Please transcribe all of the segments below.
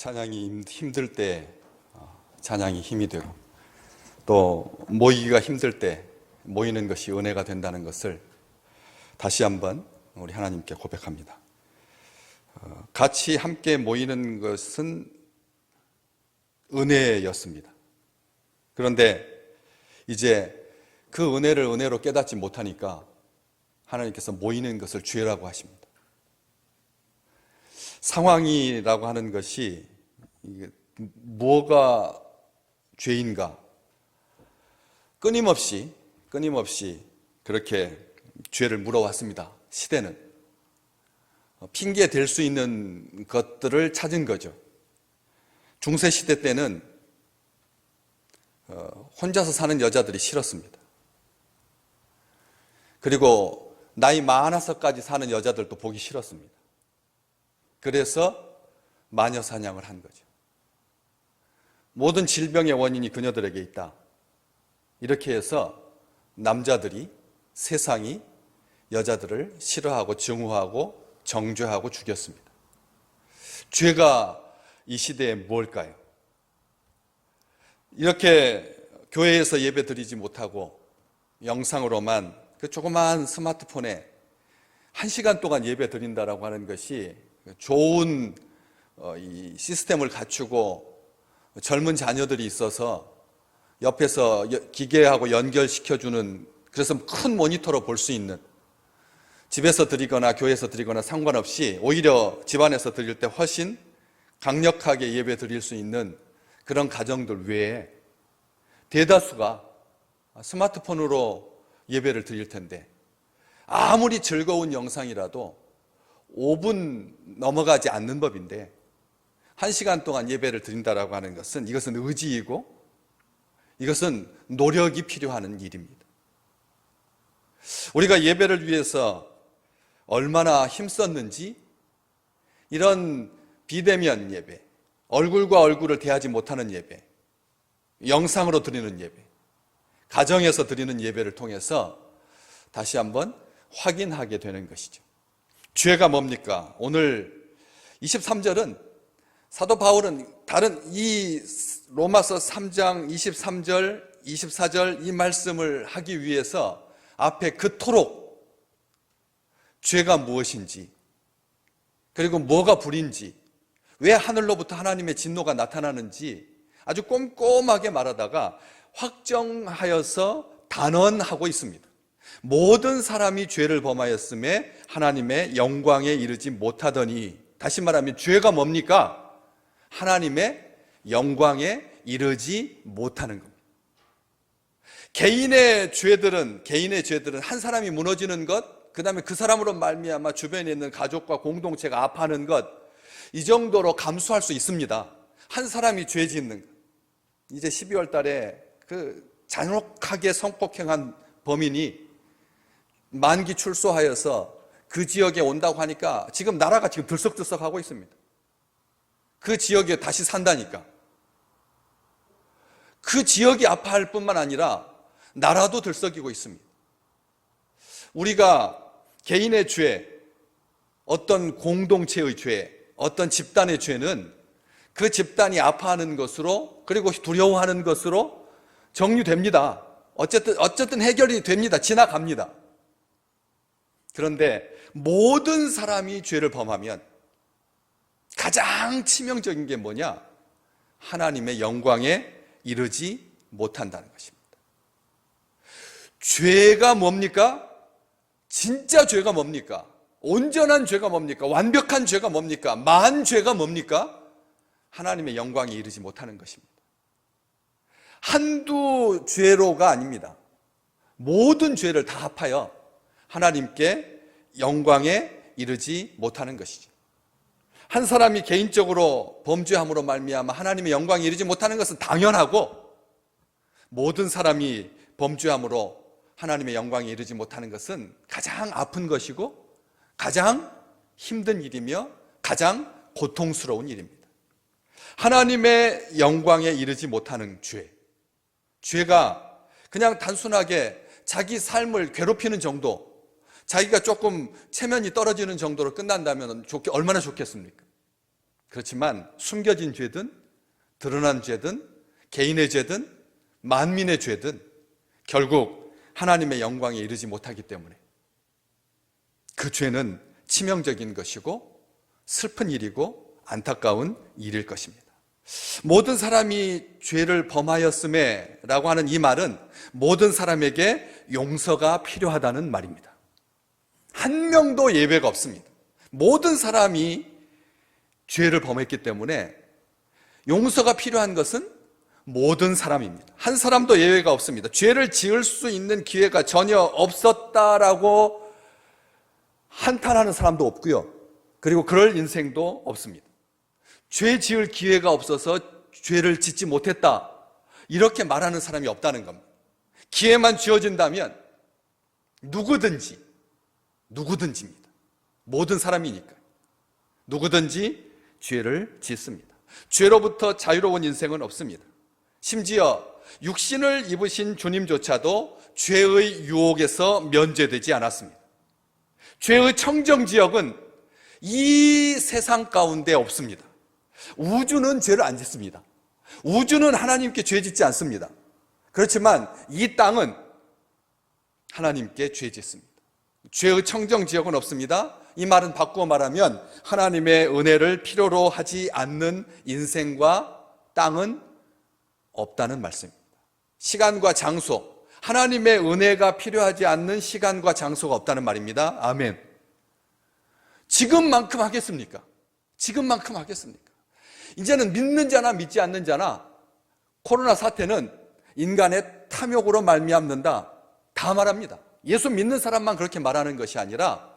찬양이 힘들 때 찬양이 힘이 되고, 또 모이기가 힘들 때 모이는 것이 은혜가 된다는 것을 다시 한번 우리 하나님께 고백합니다. 같이 함께 모이는 것은 은혜였습니다. 그런데 이제 그 은혜를 은혜로 깨닫지 못하니까 하나님께서 모이는 것을 죄라고 하십니다. 상황이라고 하는 것이 뭐가 죄인가? 끊임없이 그렇게 죄를 물어왔습니다. 시대는 핑계 댈 수 있는 것들을 찾은 거죠. 중세 시대 때는 혼자서 사는 여자들이 싫었습니다. 그리고 나이 많아서까지 사는 여자들도 보기 싫었습니다. 그래서 마녀 사냥을 한 거죠. 모든 질병의 원인이 그녀들에게 있다. 이렇게 해서 남자들이, 세상이 여자들을 싫어하고 증오하고 정죄하고 죽였습니다. 죄가 이 시대에 뭘까요? 이렇게 교회에서 예배 드리지 못하고 영상으로만 그 조그마한 스마트폰에 1시간 동안 예배 드린다라고 하는 것이 좋은 이 시스템을 갖추고 젊은 자녀들이 있어서 옆에서 기계하고 연결시켜주는, 그래서 큰 모니터로 볼 수 있는, 집에서 드리거나 교회에서 드리거나 상관없이 오히려 집안에서 드릴 때 훨씬 강력하게 예배 드릴 수 있는 그런 가정들 외에 대다수가 스마트폰으로 예배를 드릴 텐데, 아무리 즐거운 영상이라도 5분 넘어가지 않는 법인데 1시간 동안 예배를 드린다라고 하는 것은, 이것은 의지이고 이것은 노력이 필요한 일입니다. 우리가 예배를 위해서 얼마나 힘썼는지, 이런 비대면 예배, 얼굴과 얼굴을 대하지 못하는 예배, 영상으로 드리는 예배, 가정에서 드리는 예배를 통해서 다시 한번 확인하게 되는 것이죠. 죄가 뭡니까? 오늘 23절은 사도 바울은 다른 이 로마서 3장 23절, 24절 이 말씀을 하기 위해서 앞에 그토록 죄가 무엇인지, 그리고 뭐가 불인지, 왜 하늘로부터 하나님의 진노가 나타나는지 아주 꼼꼼하게 말하다가 확정하여서 단언하고 있습니다. 모든 사람이 죄를 범하였음에 하나님의 영광에 이르지 못하더니, 다시 말하면 죄가 뭡니까? 하나님의 영광에 이르지 못하는 겁니다. 개인의 죄들은 한 사람이 무너지는 것, 그 다음에 그 사람으로 말미암아 주변에 있는 가족과 공동체가 아파하는 것, 이 정도로 감수할 수 있습니다. 한 사람이 죄 짓는 것. 이제 12월 달에 그 잔혹하게 성폭행한 범인이 만기 출소하여서 그 지역에 온다고 하니까 지금 나라가 지금 들썩들썩하고 있습니다. 그 지역에 다시 산다니까. 그 지역이 아파할 뿐만 아니라 나라도 들썩이고 있습니다. 우리가 개인의 죄, 어떤 공동체의 죄, 어떤 집단의 죄는 그 집단이 아파하는 것으로, 그리고 두려워하는 것으로 정리됩니다. 어쨌든 해결이 됩니다. 지나갑니다. 그런데 모든 사람이 죄를 범하면 가장 치명적인 게 뭐냐? 하나님의 영광에 이르지 못한다는 것입니다. 죄가 뭡니까? 진짜 죄가 뭡니까? 온전한 죄가 뭡니까? 완벽한 죄가 뭡니까? 만죄가 뭡니까? 하나님의 영광에 이르지 못하는 것입니다. 한두 죄로가 아닙니다. 모든 죄를 다 합하여 하나님께 영광에 이르지 못하는 것이죠. 한 사람이 개인적으로 범죄함으로 말미암아 하나님의 영광에 이르지 못하는 것은 당연하고, 모든 사람이 범죄함으로 하나님의 영광에 이르지 못하는 것은 가장 아픈 것이고 가장 힘든 일이며 가장 고통스러운 일입니다. 하나님의 영광에 이르지 못하는 죄가 그냥 단순하게 자기 삶을 괴롭히는 정도, 자기가 조금 체면이 떨어지는 정도로 끝난다면 얼마나 좋겠습니까? 그렇지만 숨겨진 죄든 드러난 죄든 개인의 죄든 만민의 죄든 결국 하나님의 영광에 이르지 못하기 때문에 그 죄는 치명적인 것이고 슬픈 일이고 안타까운 일일 것입니다. 모든 사람이 죄를 범하였음에 라고 하는 이 말은 모든 사람에게 용서가 필요하다는 말입니다. 한 명도 예외가 없습니다. 모든 사람이 죄를 범했기 때문에 용서가 필요한 것은 모든 사람입니다. 한 사람도 예외가 없습니다. 죄를 지을 수 있는 기회가 전혀 없었다라고 한탄하는 사람도 없고요. 그리고 그럴 인생도 없습니다. 죄 지을 기회가 없어서 죄를 짓지 못했다, 이렇게 말하는 사람이 없다는 겁니다. 기회만 주어진다면 누구든지입니다. 모든 사람이니까 누구든지 죄를 짓습니다. 죄로부터 자유로운 인생은 없습니다. 심지어 육신을 입으신 주님조차도 죄의 유혹에서 면제되지 않았습니다. 죄의 청정지역은 이 세상 가운데 없습니다. 우주는 죄를 안 짓습니다. 우주는 하나님께 죄 짓지 않습니다. 그렇지만 이 땅은 하나님께 죄 짓습니다. 죄의 청정지역은 없습니다. 이 말은 바꾸어 말하면 하나님의 은혜를 필요로 하지 않는 인생과 땅은 없다는 말씀입니다. 시간과 장소, 하나님의 은혜가 필요하지 않는 시간과 장소가 없다는 말입니다. 아멘. 지금만큼 하겠습니까? 지금만큼 하겠습니까? 이제는 믿는 자나 믿지 않는 자나 코로나 사태는 인간의 탐욕으로 말미암는다, 다 말합니다. 예수 믿는 사람만 그렇게 말하는 것이 아니라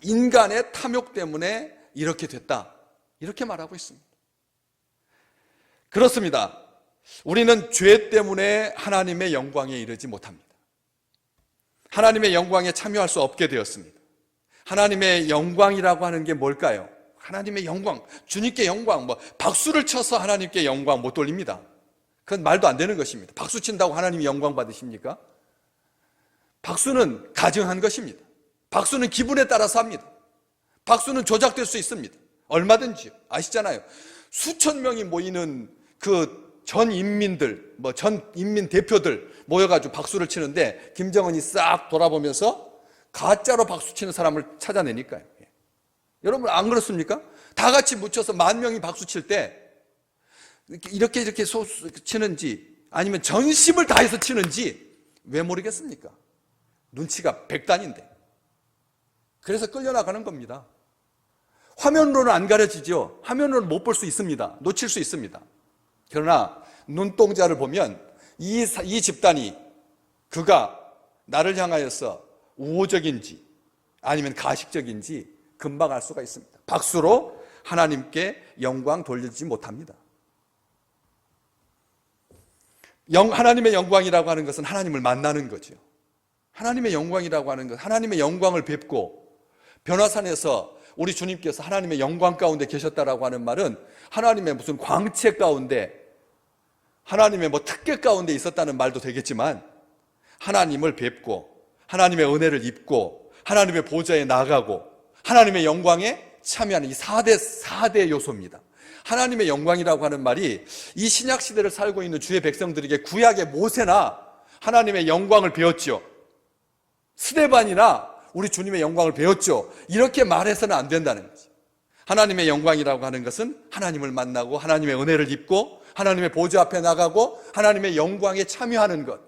인간의 탐욕 때문에 이렇게 됐다, 이렇게 말하고 있습니다. 그렇습니다. 우리는 죄 때문에 하나님의 영광에 이르지 못합니다. 하나님의 영광에 참여할 수 없게 되었습니다. 하나님의 영광이라고 하는 게 뭘까요? 하나님의 영광, 주님께 영광, 박수를 쳐서 하나님께 영광 못 돌립니다. 그건 말도 안 되는 것입니다. 박수 친다고 하나님이 영광 받으십니까? 박수는 가증한 것입니다. 박수는 기분에 따라서 합니다. 박수는 조작될 수 있습니다. 얼마든지요. 아시잖아요. 수천 명이 모이는 그 전 인민들, 전 인민 대표들 모여가지고 박수를 치는데 김정은이 싹 돌아보면서 가짜로 박수 치는 사람을 찾아내니까요. 여러분 안 그렇습니까? 다 같이 묻혀서 10,000명이 박수 칠 때 이렇게 치는지 아니면 전심을 다해서 치는지 왜 모르겠습니까? 눈치가 백단인데. 그래서 끌려나가는 겁니다. 화면으로는 안 가려지죠. 화면으로는 못 볼 수 있습니다. 놓칠 수 있습니다. 그러나 눈동자를 보면 이 집단이 그가 나를 향하여서 우호적인지 아니면 가식적인지 금방 알 수가 있습니다. 박수로 하나님께 영광 돌리지 못합니다. 하나님의 영광이라고 하는 것은 하나님을 만나는 거죠. 하나님의 영광이라고 하는 것, 하나님의 영광을 뵙고 변화산에서 우리 주님께서 하나님의 영광 가운데 계셨다라고 하는 말은 하나님의 무슨 광채 가운데, 하나님의 특계 가운데 있었다는 말도 되겠지만 하나님을 뵙고 하나님의 은혜를 입고 하나님의 보좌에 나가고 하나님의 영광에 참여하는 이 4대 요소입니다. 하나님의 영광이라고 하는 말이 이 신약 시대를 살고 있는 주의 백성들에게 구약의 모세나 하나님의 영광을 배웠죠. 스데반이나 우리 주님의 영광을 배웠죠. 이렇게 말해서는 안 된다는 거죠. 하나님의 영광이라고 하는 것은 하나님을 만나고 하나님의 은혜를 입고 하나님의 보좌 앞에 나가고 하나님의 영광에 참여하는 것,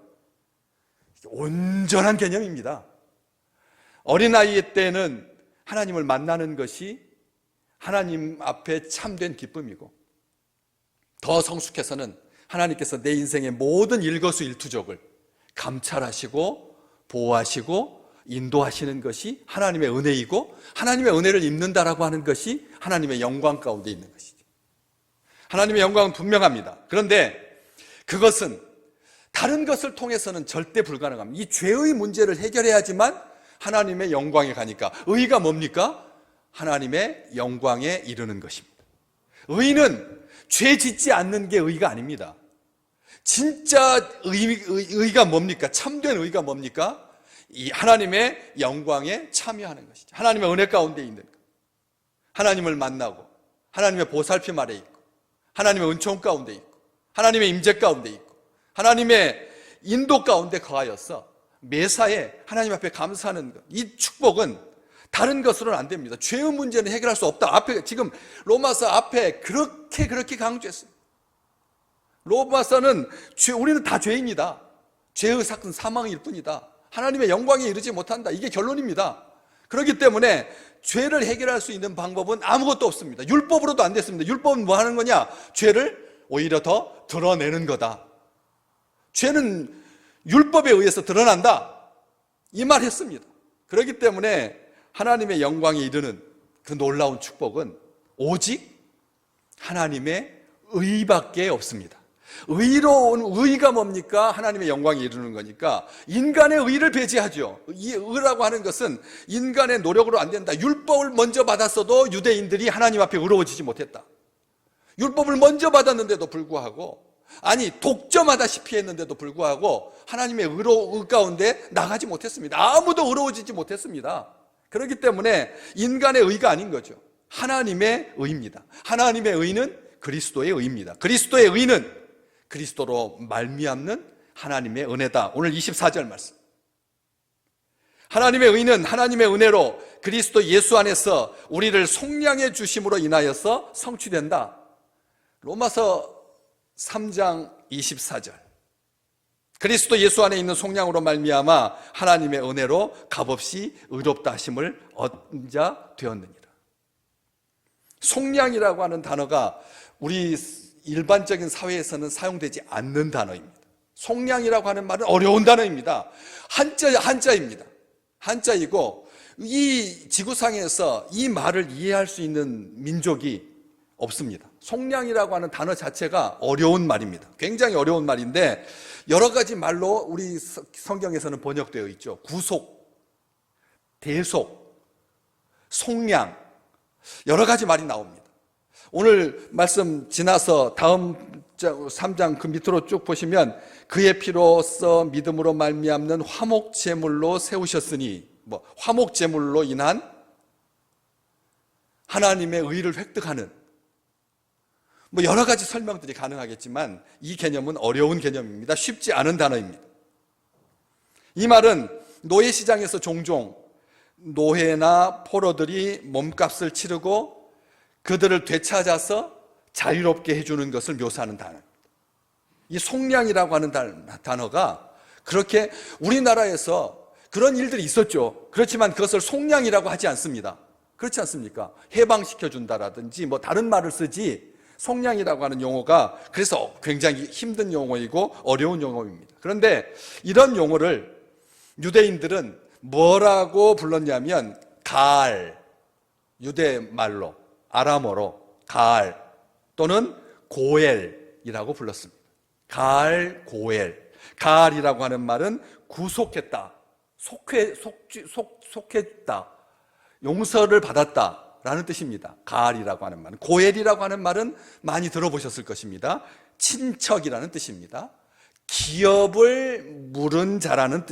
온전한 개념입니다. 어린아이 때는 하나님을 만나는 것이 하나님 앞에 참된 기쁨이고, 더 성숙해서는 하나님께서 내 인생의 모든 일거수일투족을 감찰하시고 보호하시고 인도하시는 것이 하나님의 은혜이고, 하나님의 은혜를 입는다라고 하는 것이 하나님의 영광 가운데 있는 것이죠. 하나님의 영광은 분명합니다. 그런데 그것은 다른 것을 통해서는 절대 불가능합니다. 이 죄의 문제를 해결해야지만 하나님의 영광에 가니까, 의가 뭡니까? 하나님의 영광에 이르는 것입니다. 의는 죄 짓지 않는 게 의가 아닙니다. 진짜 의가 뭡니까? 참된 의가 뭡니까? 이 하나님의 영광에 참여하는 것이죠. 하나님의 은혜 가운데 있는 것, 하나님을 만나고 하나님의 보살핌 아래 있고, 하나님의 은총 가운데 있고, 하나님의 임재 가운데 있고, 하나님의 인도 가운데 거하여서 매사에 하나님 앞에 감사하는 것, 이 축복은 다른 것으로는 안 됩니다. 죄의 문제는 해결할 수 없다. 앞에 지금 로마서 앞에 그렇게 강조했습니다. 로마서는 우리는 다 죄인이다. 죄의 삭은 사망일 뿐이다. 하나님의 영광에 이르지 못한다. 이게 결론입니다. 그렇기 때문에 죄를 해결할 수 있는 방법은 아무것도 없습니다. 율법으로도 안 됐습니다. 율법은 뭐 하는 거냐? 죄를 오히려 더 드러내는 거다. 죄는 율법에 의해서 드러난다. 이 말 했습니다. 그렇기 때문에 하나님의 영광에 이르는 그 놀라운 축복은 오직 하나님의 의밖에 없습니다. 의로운 의가 뭡니까? 하나님의 영광에 이르는 거니까 인간의 의를 배제하죠. 이 의라고 하는 것은 인간의 노력으로 안 된다. 율법을 먼저 받았어도 유대인들이 하나님 앞에 의로워지지 못했다. 율법을 먼저 받았는데도 불구하고, 아니 독점하다시피 했는데도 불구하고 하나님의 의 가운데 나가지 못했습니다. 아무도 의로워지지 못했습니다. 그렇기 때문에 인간의 의가 아닌 거죠. 하나님의 의입니다. 하나님의 의는 그리스도의 의입니다. 그리스도의 의는 그리스도로 말미암는 하나님의 은혜다. 오늘 24절 말씀. 하나님의 의는 하나님의 은혜로 그리스도 예수 안에서 우리를 속량해 주심으로 인하여서 성취된다. 로마서 3장 24절. 그리스도 예수 안에 있는 속량으로 말미암아 하나님의 은혜로 값없이 의롭다 하심을 얻은 자 되었느니라. 속량이라고 하는 단어가 우리 일반적인 사회에서는 사용되지 않는 단어입니다. 속량이라고 하는 말은 어려운 단어입니다. 한자입니다. 한자이고 이 지구상에서 이 말을 이해할 수 있는 민족이 없습니다. 속량이라고 하는 단어 자체가 어려운 말입니다. 굉장히 어려운 말인데 여러 가지 말로 우리 성경에서는 번역되어 있죠. 구속, 대속, 속량, 여러 가지 말이 나옵니다. 오늘 말씀 지나서 다음 3장 그 밑으로 쭉 보시면 그의 피로써 믿음으로 말미암는 화목제물로 세우셨으니, 화목제물로 인한 하나님의 의를 획득하는, 여러 가지 설명들이 가능하겠지만 이 개념은 어려운 개념입니다. 쉽지 않은 단어입니다. 이 말은 노예시장에서 종종 노예나 포로들이 몸값을 치르고 그들을 되찾아서 자유롭게 해주는 것을 묘사하는 단어입니다. 이 속량이라고 하는 단어가 그렇게 우리나라에서 그런 일들이 있었죠. 그렇지만 그것을 속량이라고 하지 않습니다. 그렇지 않습니까? 해방시켜준다라든지 다른 말을 쓰지, 속량이라고 하는 용어가 그래서 굉장히 힘든 용어이고 어려운 용어입니다. 그런데 이런 용어를 유대인들은 뭐라고 불렀냐면 가알, 유대 말로, 아람어로 가알 또는 고엘이라고 불렀습니다. 가알, 고엘. 가알이라고 하는 말은 구속했다, 속했다, 용서를 받았다 라는 뜻입니다. 가알이라고 하는 말은. 고엘이라고 하는 말은 많이 들어보셨을 것입니다. 친척이라는 뜻입니다. 기업을 물을 자라는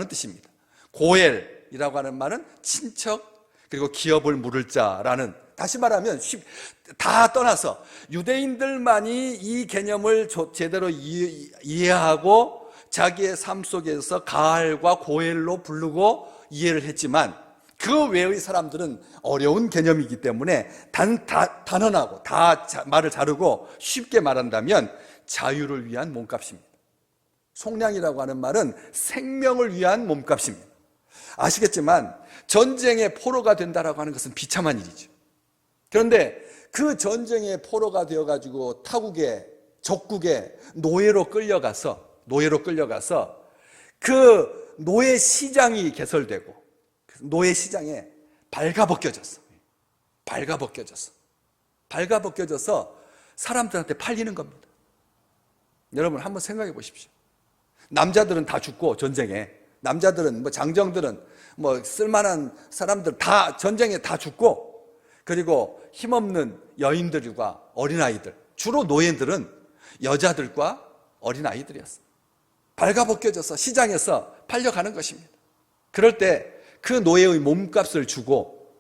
뜻입니다. 고엘이라고 하는 말은 친척 그리고 기업을 물을 자라는, 다시 말하면 다 떠나서 유대인들만이 이 개념을 제대로 이해하고 자기의 삶 속에서 가알과 고엘로 부르고 이해를 했지만 그 외의 사람들은 어려운 개념이기 때문에 단언하고 다 말을 자르고 쉽게 말한다면 자유를 위한 몸값입니다. 속량이라고 하는 말은 생명을 위한 몸값입니다. 아시겠지만 전쟁의 포로가 된다라고 하는 것은 비참한 일이죠. 그런데 그 전쟁의 포로가 되어가지고 타국에, 적국에 노예로 끌려가서 그 노예 시장이 개설되고 노예 시장에 발가벗겨져서 사람들한테 팔리는 겁니다. 여러분 한번 생각해 보십시오. 남자들은 다 죽고 전쟁에, 남자들은 장정들은 쓸만한 사람들 다 전쟁에 다 죽고, 그리고 힘없는 여인들과 어린아이들, 주로 노예들은 여자들과 어린아이들이었어요. 발가벗겨져서 시장에서 팔려가는 것입니다. 그럴 때 그 노예의 몸값을 주고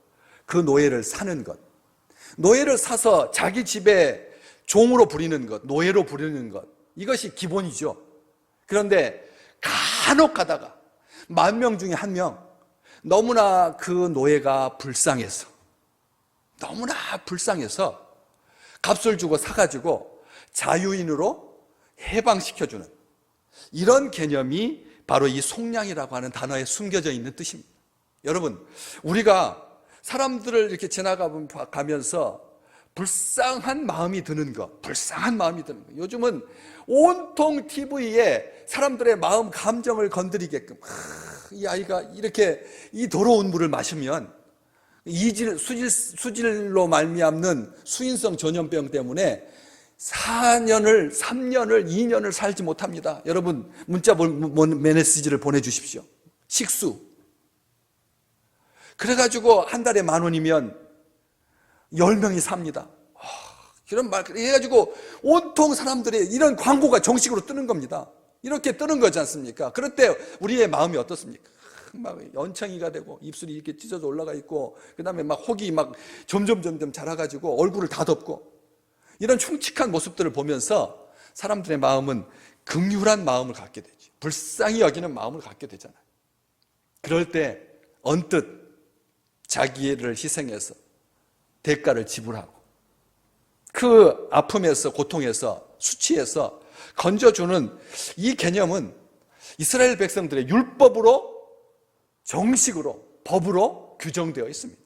그 노예를 사는 것, 노예를 사서 자기 집에 종으로 부리는 것, 노예로 부리는 것, 이것이 기본이죠. 그런데 간혹 가다가 10,000명 중에 1명, 너무나 그 노예가 불쌍해서, 너무나 불쌍해서 값을 주고 사가지고 자유인으로 해방시켜주는 이런 개념이 바로 이 속량이라고 하는 단어에 숨겨져 있는 뜻입니다. 여러분, 우리가 사람들을 이렇게 지나가면서 불쌍한 마음이 드는 것, 불쌍한 마음이 드는 것. 요즘은 온통 TV에 사람들의 마음, 감정을 건드리게끔, 이 아이가 이렇게 이 더러운 물을 마시면 수질로 말미암는 수인성 전염병 때문에 4년을, 3년을, 2년을 살지 못합니다. 여러분, 문자 메시지를 보내주십시오. 식수. 그래가지고 한 달에 10,000원이면 10명이 삽니다. 이런 말, 해가지고 온통 사람들이 이런 광고가 정식으로 뜨는 겁니다. 이렇게 뜨는 거지 않습니까? 그럴 때 우리의 마음이 어떻습니까? 막 연청이가 되고 입술이 이렇게 찢어져 올라가 있고, 그 다음에 막 혹이 막 점점 자라가지고 얼굴을 다 덮고, 이런 흉측한 모습들을 보면서 사람들의 마음은 긍휼한 마음을 갖게 되죠. 불쌍히 여기는 마음을 갖게 되잖아요. 그럴 때 언뜻 자기를 희생해서 대가를 지불하고 그 아픔에서, 고통에서, 수치에서 건져주는 이 개념은 이스라엘 백성들의 율법으로, 정식으로, 법으로 규정되어 있습니다.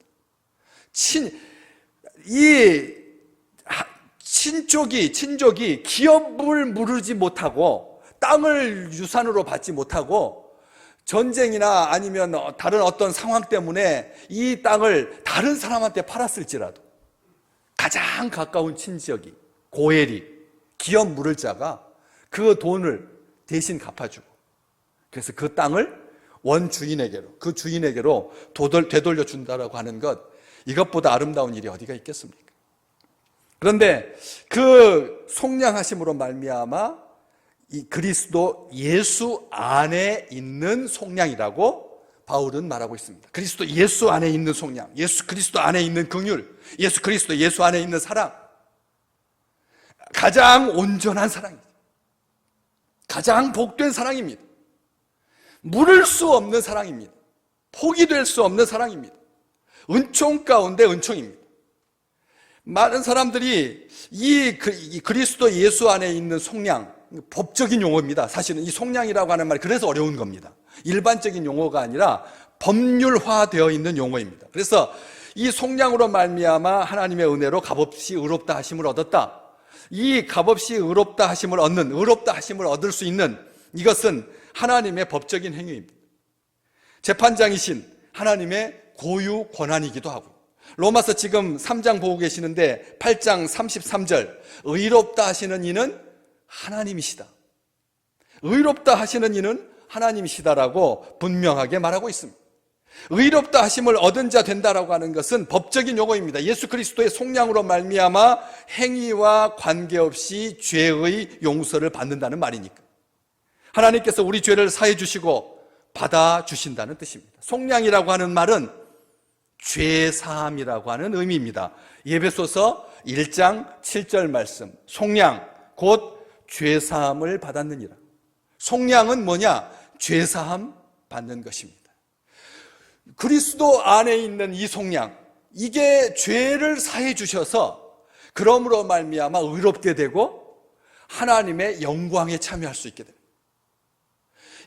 친족이 기업을 무르지 못하고 땅을 유산으로 받지 못하고 전쟁이나 아니면 다른 어떤 상황 때문에 이 땅을 다른 사람한테 팔았을지라도 가장 가까운 친지역이, 고엘이, 기업 물을 자가 그 돈을 대신 갚아주고, 그래서 그 땅을 원주인에게로, 그 주인에게로 되돌려 준다라고 하는 것, 이것보다 아름다운 일이 어디가 있겠습니까? 그런데 그 속량하심으로 말미암아 이 그리스도 예수 안에 있는 속량이라고 바울은 말하고 있습니다. 그리스도 예수 안에 있는 속량, 예수 그리스도 안에 있는 긍휼, 예수 그리스도 예수 안에 있는 사랑, 가장 온전한 사랑입니다. 가장 복된 사랑입니다. 물을 수 없는 사랑입니다. 포기될 수 없는 사랑입니다. 은총 가운데 은총입니다. 많은 사람들이 이 그리스도 예수 안에 있는 속량, 법적인 용어입니다. 사실은 이 속량이라고 하는 말이 그래서 어려운 겁니다. 일반적인 용어가 아니라 법률화되어 있는 용어입니다. 그래서 이 속량으로 말미암아 하나님의 은혜로 값없이 의롭다 하심을 얻었다. 이 값없이 의롭다 하심을 얻는, 의롭다 하심을 얻을 수 있는 이것은 하나님의 법적인 행위입니다. 재판장이신 하나님의 고유 권한이기도 하고, 로마서 지금 3장 보고 계시는데 8장 33절, 의롭다 하시는 이는 하나님이시다. 의롭다 하시는 이는 하나님이시다라고 분명하게 말하고 있습니다. 의롭다 하심을 얻은 자 된다라고 하는 것은 법적인 용어입니다. 예수 그리스도의 속량으로 말미암아 행위와 관계없이 죄의 용서를 받는다는 말이니까. 하나님께서 우리 죄를 사해 주시고 받아 주신다는 뜻입니다. 속량이라고 하는 말은 죄사함이라고 하는 의미입니다. 에베소서 1장 7절 말씀, 속량 곧 죄사함을 받았느니라. 속량은 뭐냐? 죄사함 받는 것입니다. 그리스도 안에 있는 이 속량, 이게 죄를 사해 주셔서 그러므로 말미암아 의롭게 되고 하나님의 영광에 참여할 수 있게 됩니다.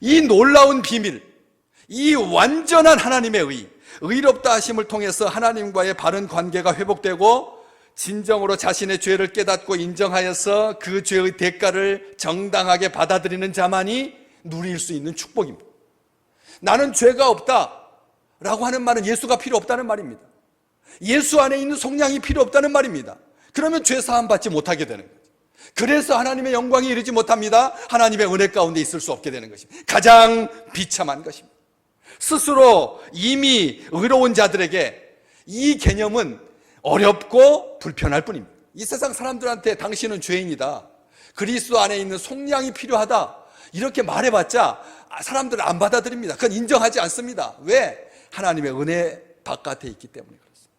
이 놀라운 비밀, 이 완전한 하나님의 의롭다 하심을 통해서 하나님과의 바른 관계가 회복되고 진정으로 자신의 죄를 깨닫고 인정하여서 그 죄의 대가를 정당하게 받아들이는 자만이 누릴 수 있는 축복입니다. 나는 죄가 없다 라고 하는 말은 예수가 필요 없다는 말입니다. 예수 안에 있는 속량이 필요 없다는 말입니다. 그러면 죄 사함 받지 못하게 되는 거죠. 그래서 하나님의 영광에 이르지 못합니다. 하나님의 은혜 가운데 있을 수 없게 되는 것입니다. 가장 비참한 것입니다. 스스로 이미 의로운 자들에게 이 개념은 어렵고 불편할 뿐입니다. 이 세상 사람들한테 당신은 죄인이다, 그리스도 안에 있는 속량이 필요하다, 이렇게 말해봤자 사람들은 안 받아들입니다. 그건 인정하지 않습니다. 왜? 하나님의 은혜 바깥에 있기 때문에 그렇습니다.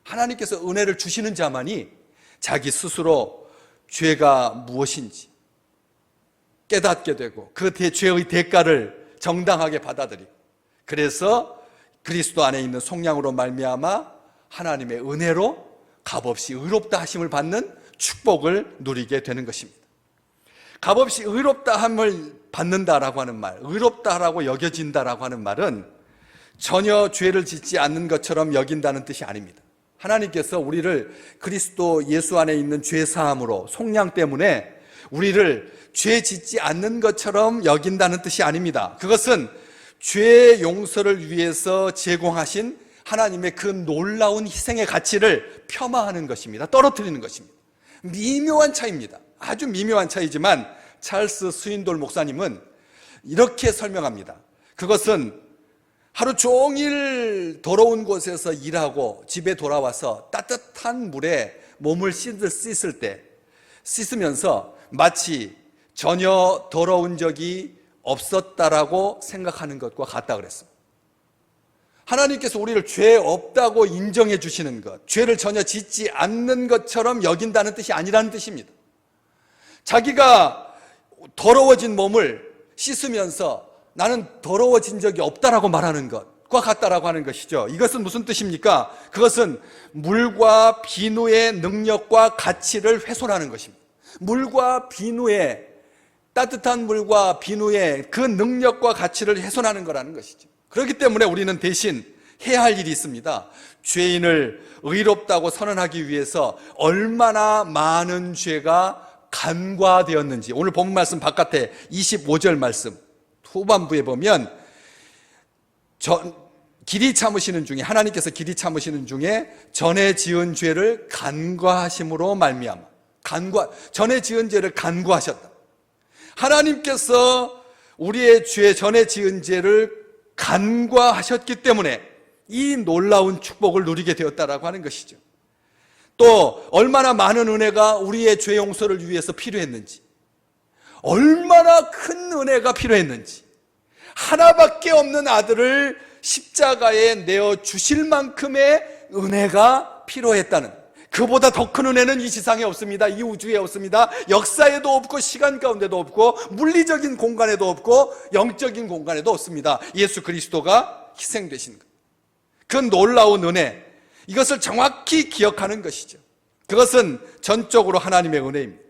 하나님께서 은혜를 주시는 자만이 자기 스스로 죄가 무엇인지 깨닫게 되고 그 죄의 대가를 정당하게 받아들이고, 그래서 그리스도 안에 있는 속량으로 말미암아 하나님의 은혜로 값없이 의롭다 하심을 받는 축복을 누리게 되는 것입니다. 값없이 의롭다 함을 받는다라고 하는 말, 의롭다라고 여겨진다라고 하는 말은 전혀 죄를 짓지 않는 것처럼 여긴다는 뜻이 아닙니다. 하나님께서 우리를 그리스도 예수 안에 있는 죄 사함으로, 속량 때문에 우리를 죄 짓지 않는 것처럼 여긴다는 뜻이 아닙니다. 그것은 죄 용서를 위해서 제공하신 하나님의 그 놀라운 희생의 가치를 폄하하는 것입니다. 떨어뜨리는 것입니다. 미묘한 차이입니다. 아주 미묘한 차이지만 찰스 스윈돌 목사님은 이렇게 설명합니다. 그것은 하루 종일 더러운 곳에서 일하고 집에 돌아와서 따뜻한 물에 몸을 씻을 때 씻으면서 마치 전혀 더러운 적이 없었다라고 생각하는 것과 같다 그랬습니다. 하나님께서 우리를 죄 없다고 인정해 주시는 것, 죄를 전혀 짓지 않는 것처럼 여긴다는 뜻이 아니라는 뜻입니다. 자기가 더러워진 몸을 씻으면서 나는 더러워진 적이 없다라고 말하는 것과 같다라고 하는 것이죠. 이것은 무슨 뜻입니까? 그것은 물과 비누의 능력과 가치를 훼손하는 것입니다. 물과 비누의, 따뜻한 물과 비누의 그 능력과 가치를 훼손하는 거라는 것이죠. 그렇기 때문에 우리는 대신 해야 할 일이 있습니다. 죄인을 의롭다고 선언하기 위해서 얼마나 많은 죄가 간과되었는지, 오늘 본문 말씀 바깥에 25절 말씀 후반부에 보면 길이 참으시는 중에, 하나님께서 길이 참으시는 중에 전에 지은 죄를 간과하심으로 말미암아, 전에 지은 죄를 간과하셨다. 하나님께서 우리의 죄, 전에 지은 죄를 간과하셨기 때문에 이 놀라운 축복을 누리게 되었다라고 하는 것이죠. 또 얼마나 많은 은혜가 우리의 죄 용서를 위해서 필요했는지, 얼마나 큰 은혜가 필요했는지, 하나밖에 없는 아들을 십자가에 내어 주실 만큼의 은혜가 필요했다는, 그보다 더 큰 은혜는 이 지상에 없습니다. 이 우주에 없습니다. 역사에도 없고 시간 가운데도 없고 물리적인 공간에도 없고 영적인 공간에도 없습니다. 예수 그리스도가 희생되신 것, 그 놀라운 은혜, 이것을 정확히 기억하는 것이죠. 그것은 전적으로 하나님의 은혜입니다.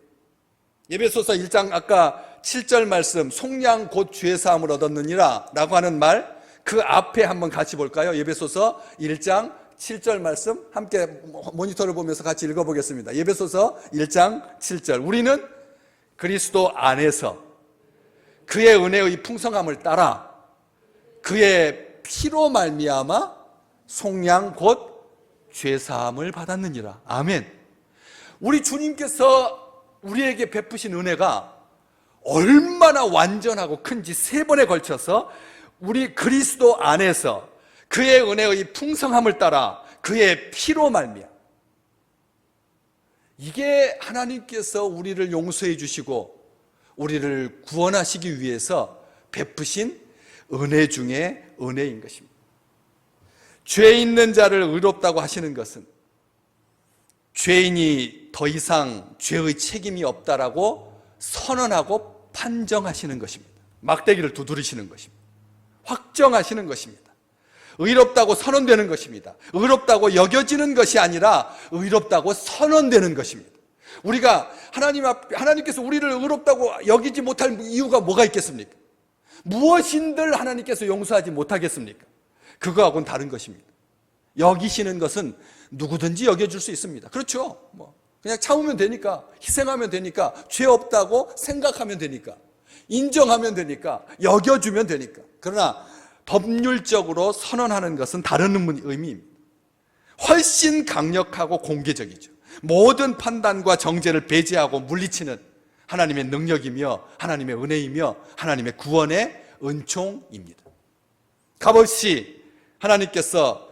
에베소서 1장 아까 7절 말씀, 속량 곧 죄사함을 얻었느니라 라고 하는 말, 그 앞에 한번 같이 볼까요? 에베소서 1장 7절 말씀 함께 모니터를 보면서 같이 읽어보겠습니다. 에베소서 1장 7절. 우리는 그리스도 안에서 그의 은혜의 풍성함을 따라 그의 피로 말미암아 속량 곧 죄사함을 받았느니라. 아멘. 우리 주님께서 우리에게 베푸신 은혜가 얼마나 완전하고 큰지 세 번에 걸쳐서 우리 그리스도 안에서 그의 은혜의 풍성함을 따라 그의 피로 말미암아, 이게 하나님께서 우리를 용서해 주시고 우리를 구원하시기 위해서 베푸신 은혜 중에 은혜인 것입니다. 죄 있는 자를 의롭다고 하시는 것은 죄인이 더 이상 죄의 책임이 없다라고 선언하고 판정하시는 것입니다. 막대기를 두드리시는 것입니다. 확정하시는 것입니다. 의롭다고 선언되는 것입니다. 의롭다고 여겨지는 것이 아니라 의롭다고 선언되는 것입니다. 우리가 하나님께서 우리를 의롭다고 여기지 못할 이유가 뭐가 있겠습니까? 무엇인들 하나님께서 용서하지 못하겠습니까? 그거하고는 다른 것입니다. 여기시는 것은 누구든지 여겨줄 수 있습니다. 그렇죠. 그냥 참으면 되니까, 희생하면 되니까, 죄 없다고 생각하면 되니까, 인정하면 되니까, 여겨주면 되니까. 그러나 법률적으로 선언하는 것은 다른 의미입니다. 훨씬 강력하고 공개적이죠. 모든 판단과 정죄를 배제하고 물리치는 하나님의 능력이며 하나님의 은혜이며 하나님의 구원의 은총입니다. 값없이 하나님께서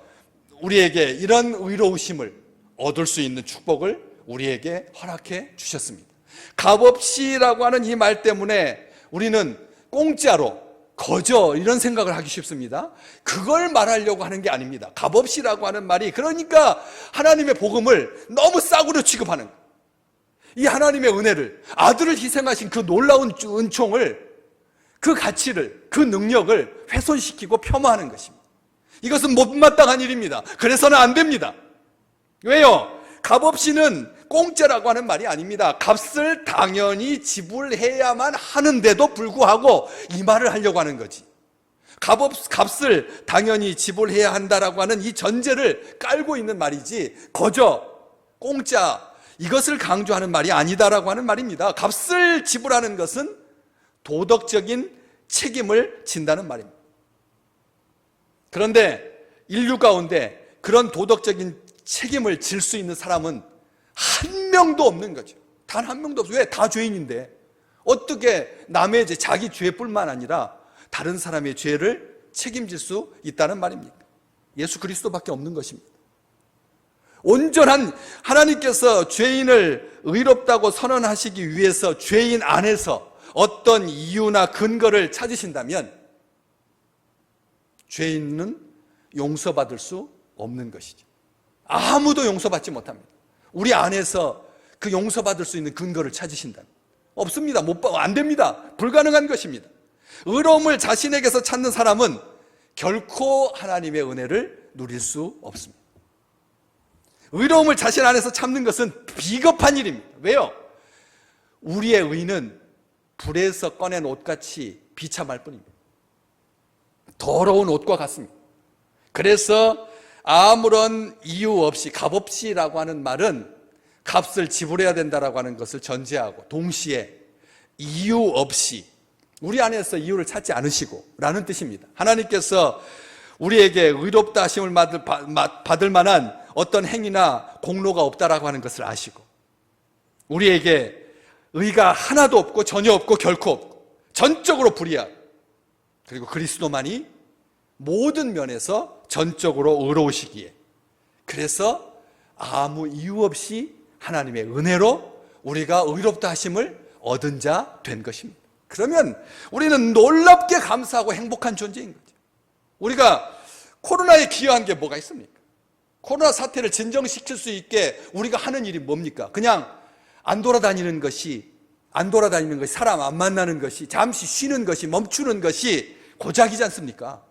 우리에게 이런 의로우심을 얻을 수 있는 축복을 우리에게 허락해 주셨습니다. 값없이라고 하는 이 말 때문에 우리는 공짜로, 거저 이런 생각을 하기 쉽습니다. 그걸 말하려고 하는 게 아닙니다. 값없이라고 하는 말이 그러니까 하나님의 복음을 너무 싸구려 취급하는 거예요. 이 하나님의 은혜를, 아들을 희생하신 그 놀라운 은총을, 그 가치를, 그 능력을 훼손시키고 폄하하는 것입니다. 이것은 못마땅한 일입니다. 그래서는 안 됩니다. 왜요? 값없이는 공짜라고 하는 말이 아닙니다. 값을 당연히 지불해야만 하는데도 불구하고 이 말을 하려고 하는 거지. 값을 당연히 지불해야 한다라고 하는 이 전제를 깔고 있는 말이지, 거저, 공짜, 이것을 강조하는 말이 아니다라고 하는 말입니다. 값을 지불하는 것은 도덕적인 책임을 진다는 말입니다. 그런데 인류 가운데 그런 도덕적인 책임을 질 수 있는 사람은 한 명도 없는 거죠. 단 한 명도 없어요. 왜? 다 죄인인데 어떻게 남의 죄, 자기 죄뿐만 아니라 다른 사람의 죄를 책임질 수 있다는 말입니까? 예수 그리스도밖에 없는 것입니다. 온전한 하나님께서 죄인을 의롭다고 선언하시기 위해서 죄인 안에서 어떤 이유나 근거를 찾으신다면 죄인은 용서받을 수 없는 것이죠. 아무도 용서받지 못합니다. 우리 안에서 그 용서받을 수 있는 근거를 찾으신다면 없습니다. 안 됩니다. 불가능한 것입니다. 의로움을 자신에게서 찾는 사람은 결코 하나님의 은혜를 누릴 수 없습니다. 의로움을 자신 안에서 찾는 것은 비겁한 일입니다. 왜요? 우리의 의는 불에서 꺼낸 옷같이 비참할 뿐입니다. 더러운 옷과 같습니다. 그래서 아무런 이유 없이, 값없이라고 하는 말은 값을 지불해야 된다라고 하는 것을 전제하고 동시에 이유 없이, 우리 안에서 이유를 찾지 않으시고 라는 뜻입니다. 하나님께서 우리에게 의롭다 하심을 받을 만한 어떤 행위나 공로가 없다라고 하는 것을 아시고, 우리에게 의가 하나도 없고 전혀 없고 결코 없고 전적으로 불의하고, 그리고 그리스도만이 모든 면에서 전적으로 의로우시기에, 그래서 아무 이유 없이 하나님의 은혜로 우리가 의롭다 하심을 얻은 자 된 것입니다. 그러면 우리는 놀랍게 감사하고 행복한 존재인 거죠. 우리가 코로나에 기여한 게 뭐가 있습니까? 코로나 사태를 진정시킬 수 있게 우리가 하는 일이 뭡니까? 그냥 안 돌아다니는 것이, 사람 안 만나는 것이, 잠시 쉬는 것이, 멈추는 것이 고작이지 않습니까?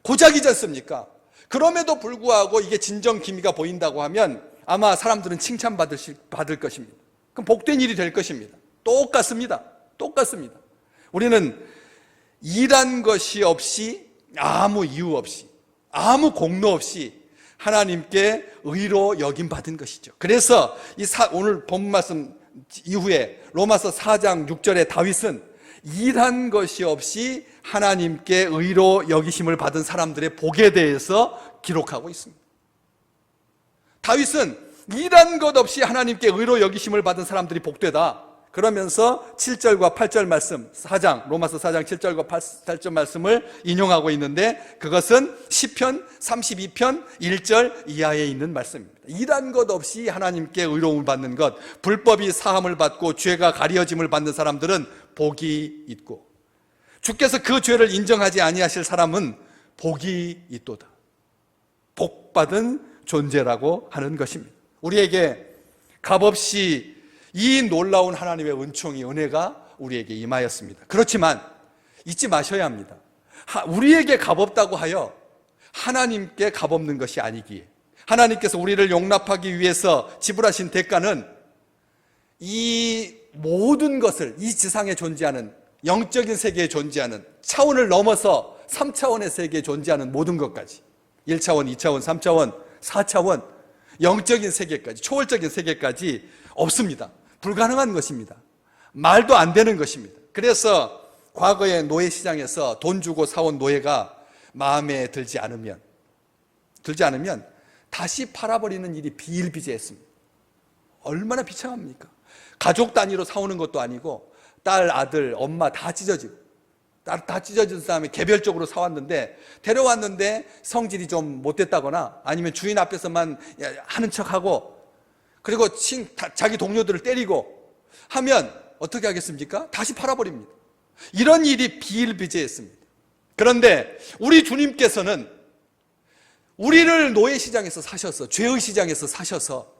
고작이지 않습니까? 그럼에도 불구하고 이게 진정 기미가 보인다고 하면 아마 사람들은 칭찬받을 것입니다. 그럼 복된 일이 될 것입니다. 똑같습니다. 우리는 일한 것이 없이, 아무 이유 없이, 아무 공로 없이 하나님께 의로 여김받은 것이죠. 그래서 오늘 본문 말씀 이후에 로마서 4장 6절에 다윗은 일한 것이 없이 하나님께 의로 여기심을 받은 사람들의 복에 대해서 기록하고 있습니다. 다윗은 일한 것 없이 하나님께 의로 여기심을 받은 사람들이 복되다, 그러면서 7절과 8절 말씀, 로마서 4장 7절과 8절 말씀을 인용하고 있는데, 그것은 시편 32편 1절 이하에 있는 말씀입니다. 일한 것 없이 하나님께 의로움을 받는 것, 불법이 사함을 받고 죄가 가려짐을 받는 사람들은 복이 있고, 주께서 그 죄를 인정하지 아니하실 사람은 복이 있도다. 복받은 존재라고 하는 것입니다. 우리에게 값없이 이 놀라운 하나님의 은총이, 은혜가 우리에게 임하였습니다. 그렇지만 잊지 마셔야 합니다. 우리에게 값없다고 하여 하나님께 값없는 것이 아니기에, 하나님께서 우리를 용납하기 위해서 지불하신 대가는 이 모든 것을, 이 지상에 존재하는, 영적인 세계에 존재하는, 차원을 넘어서 3차원의 세계에 존재하는 모든 것까지, 1차원, 2차원, 3차원, 4차원, 영적인 세계까지, 초월적인 세계까지 없습니다. 불가능한 것입니다. 말도 안 되는 것입니다. 그래서 과거의 노예 시장에서 돈 주고 사온 노예가 마음에 들지 않으면 다시 팔아버리는 일이 비일비재했습니다. 얼마나 비참합니까? 가족 단위로 사오는 것도 아니고 딸, 아들, 엄마 다 찢어진 다음에 개별적으로 사왔는데, 데려왔는데 성질이 좀 못됐다거나 아니면 주인 앞에서만 하는 척하고, 그리고 자기 동료들을 때리고 하면 어떻게 하겠습니까? 다시 팔아버립니다. 이런 일이 비일비재했습니다. 그런데 우리 주님께서는 우리를 노예 시장에서 사셔서, 죄의 시장에서 사셔서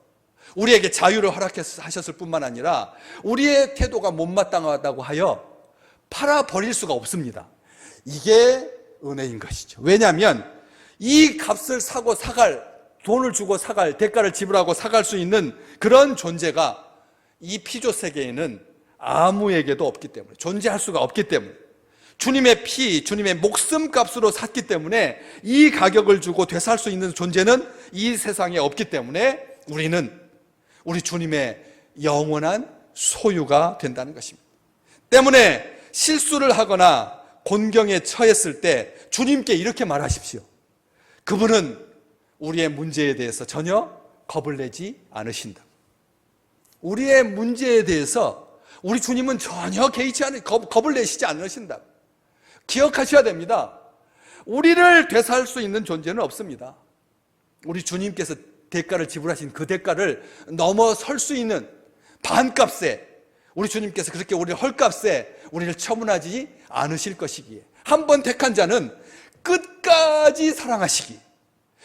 우리에게 자유를 허락하셨을 뿐만 아니라 우리의 태도가 못마땅하다고 하여 팔아버릴 수가 없습니다. 이게 은혜인 것이죠. 왜냐하면 이 값을 사고 사갈, 돈을 주고 사갈, 대가를 지불하고 사갈 수 있는 그런 존재가 이 피조 세계에는 아무에게도 없기 때문에, 존재할 수가 없기 때문에, 주님의 피, 주님의 목숨 값으로 샀기 때문에 이 가격을 주고 되살 수 있는 존재는 이 세상에 없기 때문에 우리는 우리 주님의 영원한 소유가 된다는 것입니다. 때문에 실수를 하거나 곤경에 처했을 때 주님께 이렇게 말하십시오. 그분은 우리의 문제에 대해서 전혀 겁을 내지 않으신다. 우리의 문제에 대해서 우리 주님은 전혀 개의치 않은, 겁을 내시지 않으신다. 기억하셔야 됩니다. 우리를 되살 수 있는 존재는 없습니다. 우리 주님께서 대가를 지불하신 그 대가를 넘어설 수 있는 반값에, 우리 주님께서 그렇게 우리를 헐값에 우리를 처분하지 않으실 것이기에, 한 번 택한 자는 끝까지 사랑하시기,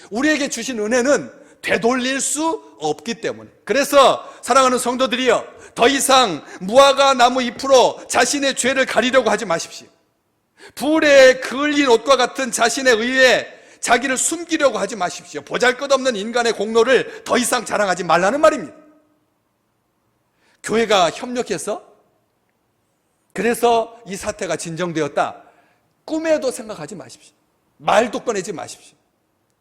우리에게 주신 은혜는 되돌릴 수 없기 때문에, 그래서 사랑하는 성도들이여, 더 이상 무화과 나무 잎으로 자신의 죄를 가리려고 하지 마십시오. 불에 그을린 옷과 같은 자신의 의에 자기를 숨기려고 하지 마십시오. 보잘것없는 인간의 공로를 더 이상 자랑하지 말라는 말입니다. 교회가 협력해서 그래서 이 사태가 진정되었다, 꿈에도 생각하지 마십시오. 말도 꺼내지 마십시오.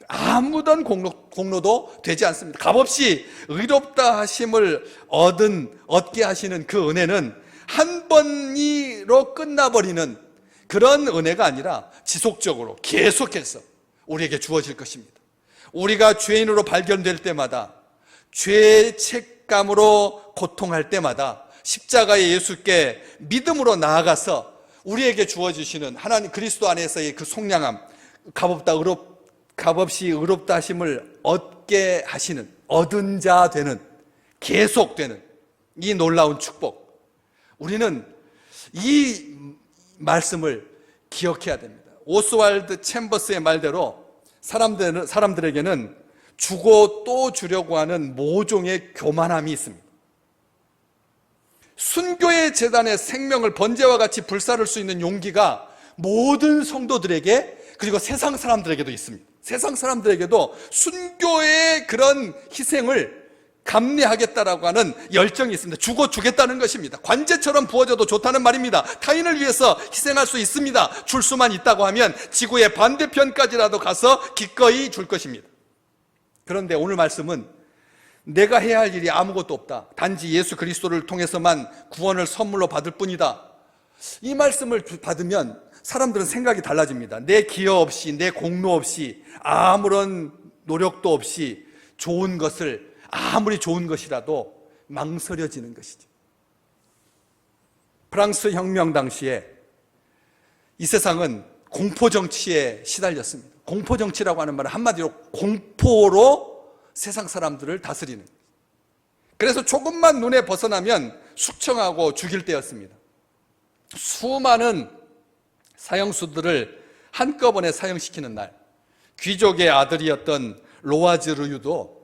아무런 공로도 되지 않습니다. 값없이 의롭다 하심을 얻게 하시는 그 은혜는 한 번으로 끝나버리는 그런 은혜가 아니라 지속적으로 계속해서 우리에게 주어질 것입니다. 우리가 죄인으로 발견될 때마다, 죄의 책감으로 고통할 때마다 십자가의 예수께 믿음으로 나아가서 우리에게 주어주시는 하나님 그리스도 안에서의 그 속량함, 값없이 의롭다 하심을 얻게 하시는, 얻은 자 되는, 계속되는 이 놀라운 축복, 우리는 이 말씀을 기억해야 됩니다. 오스왈드 챔버스의 말대로 사람들에게는 주고 또 주려고 하는 모종의 교만함이 있습니다. 순교의 재단의 생명을 번제와 같이 불사를 수 있는 용기가 모든 성도들에게, 그리고 세상 사람들에게도 있습니다. 세상 사람들에게도 순교의 그런 희생을 감내하겠다라고 하는 열정이 있습니다. 주고 주겠다는 것입니다. 관제처럼 부어져도 좋다는 말입니다. 타인을 위해서 희생할 수 있습니다. 줄 수만 있다고 하면 지구의 반대편까지라도 가서 기꺼이 줄 것입니다. 그런데 오늘 말씀은 내가 해야 할 일이 아무것도 없다, 단지 예수 그리스도를 통해서만 구원을 선물로 받을 뿐이다, 이 말씀을 받으면 사람들은 생각이 달라집니다. 내 기여 없이, 내 공로 없이, 아무런 노력도 없이 좋은 것을, 아무리 좋은 것이라도 망설여지는 것이죠. 프랑스 혁명 당시에 이 세상은 공포정치에 시달렸습니다. 공포정치라고 하는 말은 한마디로 공포로 세상 사람들을 다스리는, 그래서 조금만 눈에 벗어나면 숙청하고 죽일 때였습니다. 수많은 사형수들을 한꺼번에 사형시키는 날, 귀족의 아들이었던 로아즈르유도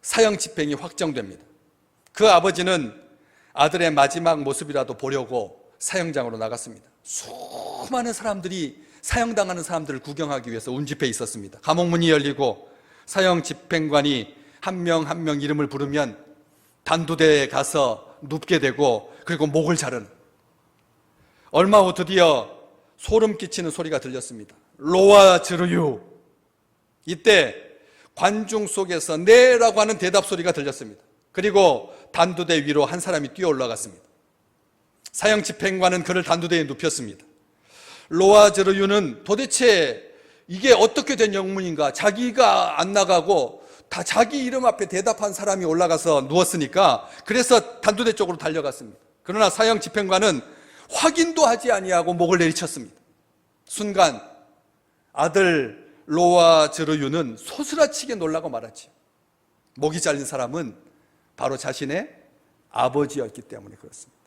사형 집행이 확정됩니다. 그 아버지는 아들의 마지막 모습이라도 보려고 사형장으로 나갔습니다. 수많은 사람들이 사형당하는 사람들을 구경하기 위해서 운집해 있었습니다. 감옥문이 열리고 사형 집행관이 한 명 한 명 이름을 부르면 단두대에 가서 눕게 되고, 그리고 목을 자르는, 얼마 후 드디어 소름 끼치는 소리가 들렸습니다. 로아즈르유. 이때 관중 속에서 네라고 하는 대답 소리가 들렸습니다. 그리고 단두대 위로 한 사람이 뛰어 올라갔습니다. 사형 집행관은 그를 단두대에 눕혔습니다. 로아즈르유는 도대체 이게 어떻게 된 영문인가, 자기가 안 나가고 다 자기 이름 앞에 대답한 사람이 올라가서 누웠으니까 그래서 단두대 쪽으로 달려갔습니다. 그러나 사형 집행관은 확인도 하지 아니하고 목을 내리쳤습니다. 순간 아들 로아즈르유는 소스라치게 놀라고 말았죠. 목이 잘린 사람은 바로 자신의 아버지였기 때문에 그렇습니다.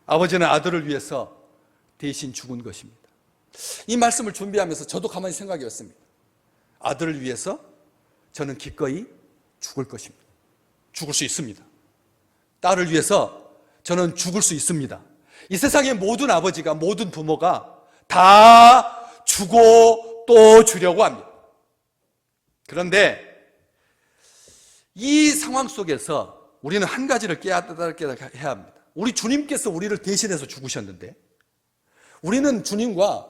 아버지는 아들을 위해서 대신 죽은 것입니다. 이 말씀을 준비하면서 저도 가만히 생각해봤습니다. 아들을 위해서 저는 기꺼이 죽을 것입니다. 죽을 수 있습니다. 딸을 위해서 저는 죽을 수 있습니다. 이 세상의 모든 아버지가, 모든 부모가 다 주고 또 주려고 합니다. 그런데 이 상황 속에서 우리는 한 가지를 깨닫게 해야 합니다. 우리 주님께서 우리를 대신해서 죽으셨는데 우리는 주님과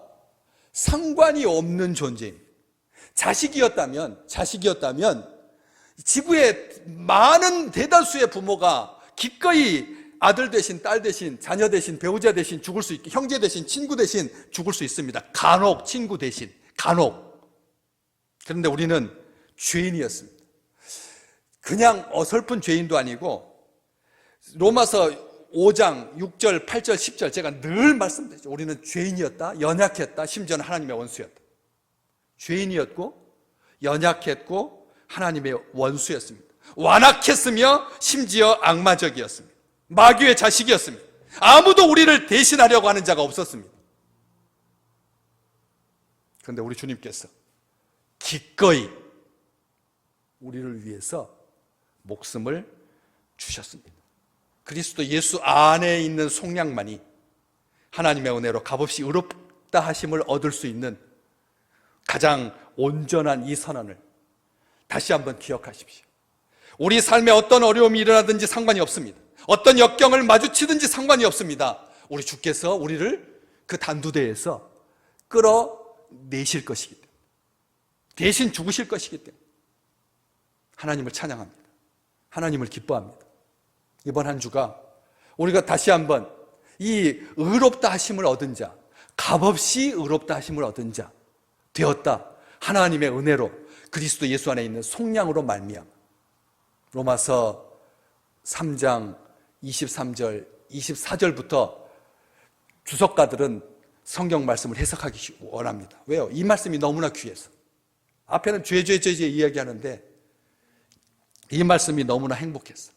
상관이 없는 존재입니다. 자식이었다면 지구의 많은 대다수의 부모가 기꺼이 아들 대신, 딸 대신, 자녀 대신, 배우자 대신 죽을 수 있게, 형제 대신, 친구 대신 죽을 수 있습니다. 간혹 친구 대신, 간혹. 그런데 우리는 죄인이었습니다. 그냥 어설픈 죄인도 아니고 로마서 5장 6절, 8절, 10절 제가 늘 말씀드리죠. 우리는 죄인이었다, 연약했다, 심지어는 하나님의 원수였다. 죄인이었고 연약했고 하나님의 원수였습니다. 완악했으며 심지어 악마적이었습니다. 마귀의 자식이었습니다. 아무도 우리를 대신하려고 하는 자가 없었습니다. 그런데 우리 주님께서 기꺼이 우리를 위해서 목숨을 주셨습니다. 그리스도 예수 안에 있는 속량만이 하나님의 은혜로 값없이 의롭다 하심을 얻을 수 있는 가장 온전한 이 선언을 다시 한번 기억하십시오. 우리 삶에 어떤 어려움이 일어나든지 상관이 없습니다. 어떤 역경을 마주치든지 상관이 없습니다. 우리 주께서 우리를 그 단두대에서 끌어내실 것이기 때문에, 대신 죽으실 것이기 때문에 하나님을 찬양합니다. 하나님을 기뻐합니다. 이번 한 주가 우리가 다시 한번 이 의롭다 하심을 얻은 자, 값없이 의롭다 하심을 얻은 자 되었다. 하나님의 은혜로 그리스도 예수 안에 있는 속량으로 말미암아. 로마서 3장 23절, 24절부터 주석가들은 성경 말씀을 해석하기 원합니다. 왜요? 이 말씀이 너무나 귀해서. 앞에는 죄 이야기하는데 이 말씀이 너무나 행복했어.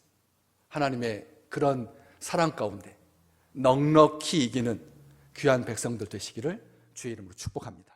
하나님의 그런 사랑 가운데 넉넉히 이기는 귀한 백성들 되시기를 주의 이름으로 축복합니다.